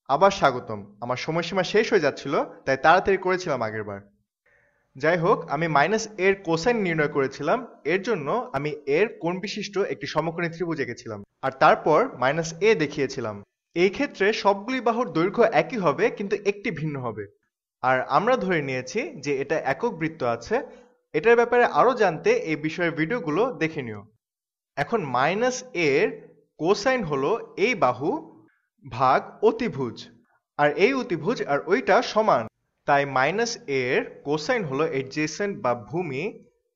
আবার স্বাগতম। আমার সময়সীমা শেষ হয়ে যাচ্ছিল, তাই তাড়াতাড়ি করেছিলাম আগেরবার। যাই হোক, আমি মাইনাস এর কোসাইন নির্ণয় করেছিলাম। এর জন্য আমি এর কোণ বিশিষ্ট একটি সমকোণী ত্রিভুজ এঁকেছিলাম আর তারপর মাইনাস এ দেখিয়েছিলাম। এই ক্ষেত্রে সবগুলি বাহুর দৈর্ঘ্য একই হবে, কিন্তু একটি ভিন্ন হবে। আর আমরা ধরে নিয়েছি যে এটা একক বৃত্ত আছে। এটার ব্যাপারে আরো জানতে এই বিষয়ের ভিডিওগুলো দেখে নিও। এখন মাইনাস এর কোসাইন হলো এই বাহু ভাগ অতিভুজ, আর এই অতিভুজ আর ওইটা সমান। তাই মাইনাস এর কোসাইন হলো এডজেসেন্ট বা ভূমি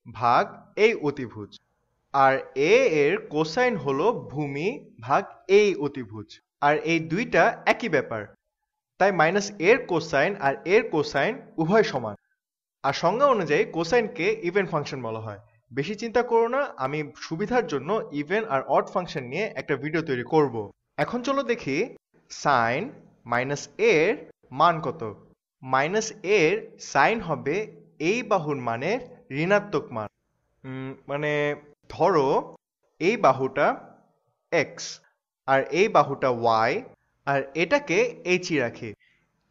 ভাগ এই অতিভুজ, আর এ এর কোসাইন হলো ভূমি ভাগ এই অতিভুজ। আর এই দুইটা একই ব্যাপার, তাই মাইনাস এর কোসাইন আর এর কোসাইন উভয় সমান। আর সংজ্ঞা অনুযায়ী কোসাইনকে ইভেন ফাংশন বলা হয়। বেশি চিন্তা করো না, আমি সুবিধার জন্য ইভেন আর অড ফাংশন নিয়ে একটা ভিডিও তৈরি করব। এখন চলো দেখি সাইন মাইনাস এর মান কত। মাইনাস এর সাইন হবে এই বাহুর মানের ঋণাত্মক মান। মানে ধরো এই বাহুটা এক্স আর এই বাহুটা ওয়াই, আর এটাকে এইচই রাখি।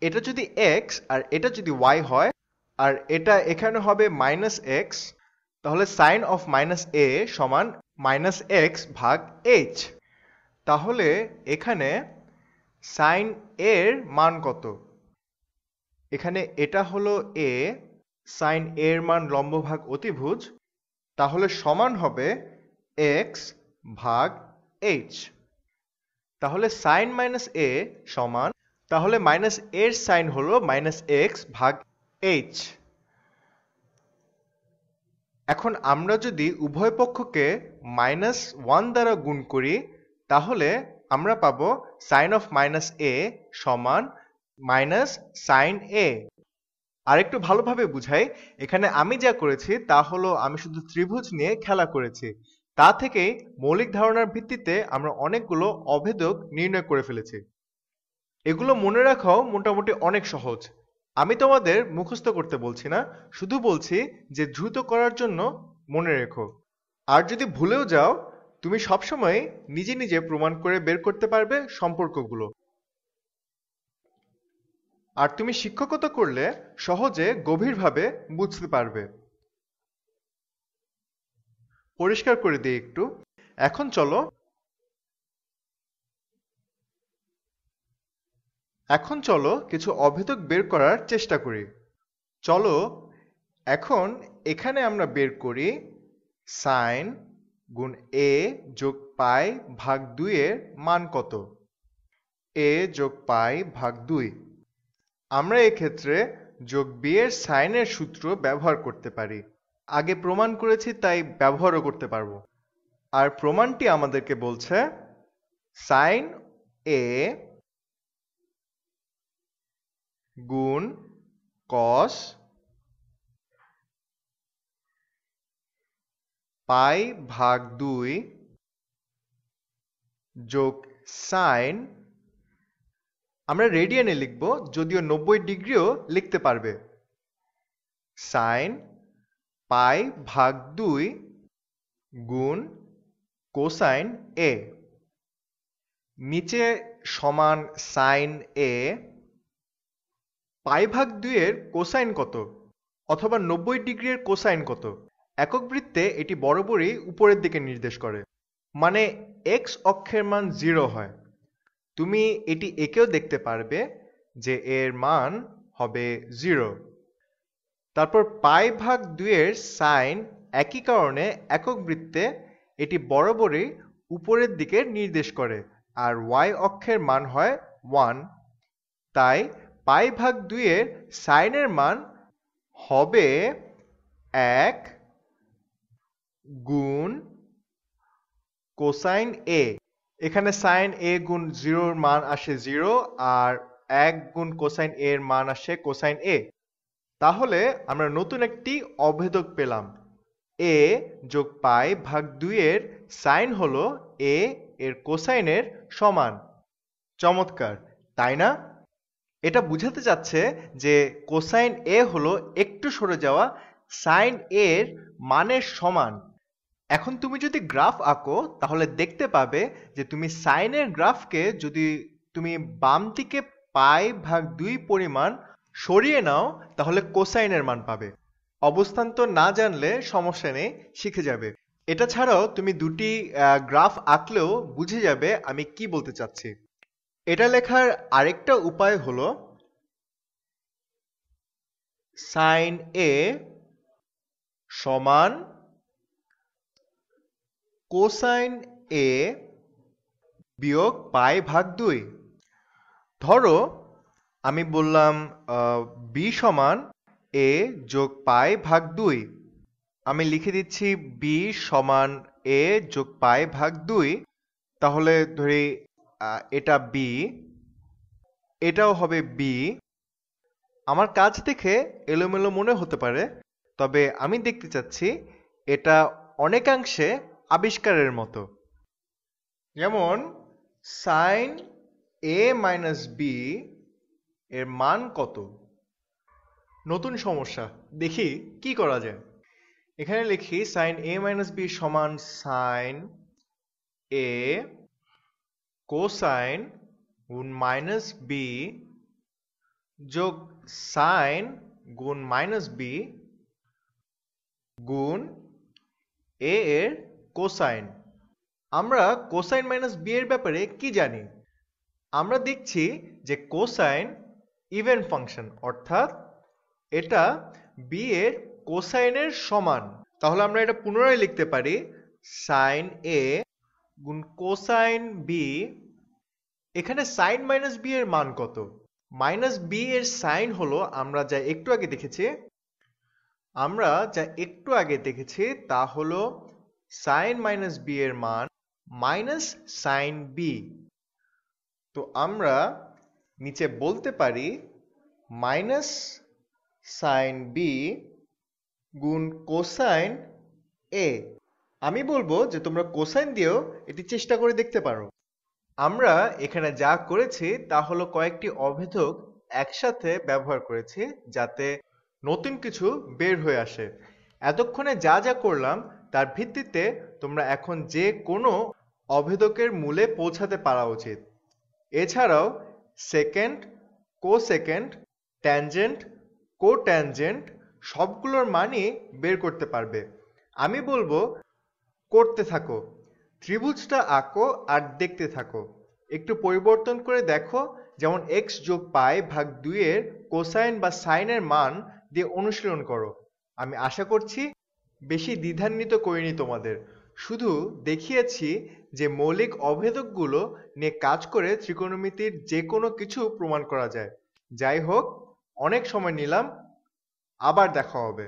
এটা যদি এক্স আর এটা যদি ওয়াই হয় আর এটা এখানে হবে মাইনাস এক্স, তাহলে সাইন অফ মাইনাস এ সমান মাইনাস এক্স ভাগ এইচ। তাহলে এখানে সাইন এর মান কত? এখানে এটা হলো এ, সাইন এর মান লম্ব ভাগ অতিভুজ, তাহলে সমান হবে এক্স ভাগ এইচ। তাহলে সাইন মাইনাস এ সমান, তাহলে মাইনাস এর সাইন হলো মাইনাস এক্স ভাগ এইচ। এখন আমরা যদি উভয় পক্ষকে -1 দ্বারা গুণ করি, তাহলে আমরা পাবো সাইন অফ মাইনাস এ সমান মাইনাস সাইন এ। আরেকটু ভালোভাবে বুঝাই, এখানে আমি যা করেছি তা হলো আমি শুধু ত্রিভুজ নিয়ে খেলা করেছি। তা থেকেই মৌলিক ধারণার ভিত্তিতে আমরা অনেকগুলো অভেদক নির্ণয় করে ফেলেছি। এগুলো মনে রাখাও মোটামুটি অনেক সহজ। আমি তোমাদের মুখস্থ করতে বলছি না, শুধু বলছি যে দ্রুত করার জন্য মনে রেখো। আর যদি ভুলেও যাও, তুমি সবসময় নিজে নিজে প্রমাণ করে বের করতে পারবে সম্পর্কগুলো। আর তুমি শিক্ষকতা করলে সহজে গভীরভাবে বুঝতে পারবে। পরিষ্কার করে দিই একটু। এখন চলো কিছু অভেদক বের করার চেষ্টা করি। চলো এখন এখানে আমরা বের করি সাইন গুণ এ যোগ পাই ভাগ 2 এর মান কত। এ যোগ পাই ভাগ 2। আমরা এক্ষেত্রে যোগ বি এর সাইনের সূত্র ব্যবহার করতে পারি। আগে প্রমাণ করেছি তাই ব্যবহারও করতে পারবো। আর প্রমাণটি আমাদেরকে বলছে সাইন এ গুণ কস পাই ভাগ 2 যোগ সাইন, আমরা রেডিয়ানে লিখব, যদিও 90 ডিগ্রিও লিখতে পারবে, সাইন পাই ভাগ 2 গুণ কোসাইন এ। নিচে সমান সাইন এ। পাই ভাগ 2 এর কোসাইন কত, অথবা 90 ডিগ্রির কোসাইন কত? একক বৃত্তে এটি বরাবরই উপরের দিকে নির্দেশ করে, মানে এক্স অক্ষের মান 0 হয়। তুমি এটি একেও দেখতে পারবে যে এর মান হবে 0। তারপর পাই ভাগ 2 এর সাইন একই কারণে একক বৃত্তে এটি বরাবরই উপরের দিকে নির্দেশ করে, আর y অক্ষের মান হয় 1। তাই পাই ভাগ 2 এর সাইনের মান হবে 1 গুণ কোসাইন এ। এখানে সাইন এ গুণ 0 এর মান আসে 0, আর 1 গুণ কোসাইন এ এর মান আসে কোসাইন এ। তাহলে আমরা নতুন একটি অভেদক পেলাম। এ যোগ পাই ভাগ 2 এর সাইন হলো এ এর কোসাইনের সমান। চমৎকার, তাই না? এটা বুঝাতে চাচ্ছে যে কোসাইন এ হলো একটু সরে যাওয়া সাইন এর মানের সমান। এখন তুমি যদি গ্রাফ আঁকো, তাহলে দেখতে পাবে যে তুমি সাইনের গ্রাফকে যদি তুমি বাম দিকে π/2 পরিমাণ সরিয়ে নাও, তাহলে কোসাইনের মান পাবে। অবস্থান তো না জানলে সমস্যা নেই, শিখে যাবে। এটা ছাড়াও তুমি দুটি গ্রাফ আঁকলেও বুঝে যাবে আমি কি বলতে চাচ্ছি। এটা লেখার আরেকটা উপায় হলো sin A সমান কোসাইন A বিয়োগ π/2। ধরো আমি বললাম b সমান a যোগ π/2। আমি লিখে দিচ্ছি b সমান a যোগ π/2। তাহলে ধরি এটা b, এটাও হবে b। আমার কাজ দেখে এলোমেলো মনে হতে পারে, তবে আমি দেখতে চাচ্ছি এটা অনেকাংশে আবিষ্কারের মতো। যেমন sin a মাইনাস b এর মান কত? নতুন সমস্যা, দেখি কি করা যায়। এখানে লিখি sin a মাইনাস b সমান sin a কোসাইন গুণ মাইনাস b যোগ sin গুণ মাইনাস b গুণ a এর কোসাইন। আমরা কোসাইন মাইনাস b এর ব্যাপারে কি জানি? আমরা দেখছি যে কোসাইন ইভেন ফাংশন, অর্থাৎ এটা b এর কোসাইনের সমান। তাহলে আমরা এটা পুনরায় লিখতে পারি sin a গুণ কোসাইন b। এখানে sin মাইনাস b এর মান কত? মাইনাস b এর সাইন হলো আমরা যা একটু আগে দেখেছি তা হলো sin মাইনাস b এর মান মাইনাস sin b। তো আমরা নিচে বলতে পারি মাইনাস sin b গুণ কোসাইন a। আমি বলবো যে তোমরা কোসাইন দিয়েও এটি চেষ্টা করে দেখতে পারো। আমরা এখানে যা করেছি তা হলো কয়েকটি অভেদক একসাথে ব্যবহার করেছি যাতে নতুন কিছু বের হয়ে আসে। এতক্ষণে যা যা করলাম তার ভিত্তিতে তোমরা এখন যে কোনো অভেদকের মূলে পৌঁছাতে পারা উচিত। এছাড়াও সেকেন্ড, কোসেকেন্ড, ট্যানজেন্ট, কোট্যানজেন্ট সবগুলোর মানই বের করতে পারবে। আমি বলবো করতে থাকো, ত্রিভুজটা আঁকো আর দেখতে থাকো। একটু পরিবর্তন করে দেখো, যেমন x যোগ π/2 এর কোসাইন বা সাইনের মান দিয়ে অনুশীলন করো। আমি আশা করছি বেশি দ্বিধান্বিত করিনি তোমাদের, শুধু দেখিয়েছি যে মৌলিক অভেদকগুলো নিয়ে কাজ করে ত্রিকোণমিতির যে কোনো কিছু প্রমাণ করা যায়। যাই হোক, অনেক সময় নিলাম, আবার দেখা হবে।